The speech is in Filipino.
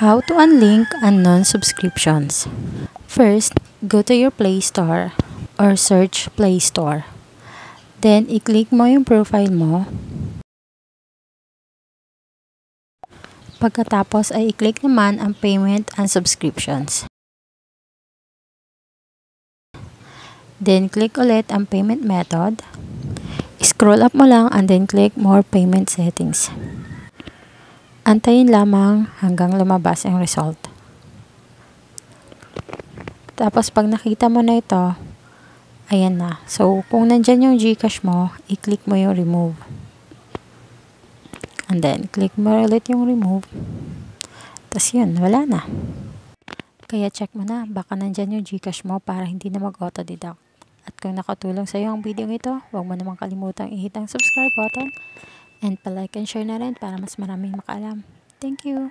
How to unlink unknown subscriptions. First, go to your Play Store or search Play Store. Then, i-click mo yung profile mo. Pagkatapos ay i-click naman ang payment and subscriptions. Then, click ulit ang payment method. Scroll up mo lang and then click more payment settings. Antayin lamang hanggang lumabas ang result. Tapos pag nakita mo na ito, ayan na. So, kung nandyan yung GCash mo, i-click mo yung remove. And then, click mo ulit yung remove. Tapos yun, wala na. Kaya check mo na, baka nandyan yung GCash mo para hindi na mag-auto-deduct. At kung nakatulong sa iyo ang video ito, huwag mo namang kalimutang i-hit ang subscribe button and pa-like and share na rin para mas maraming makaalam. Thank you!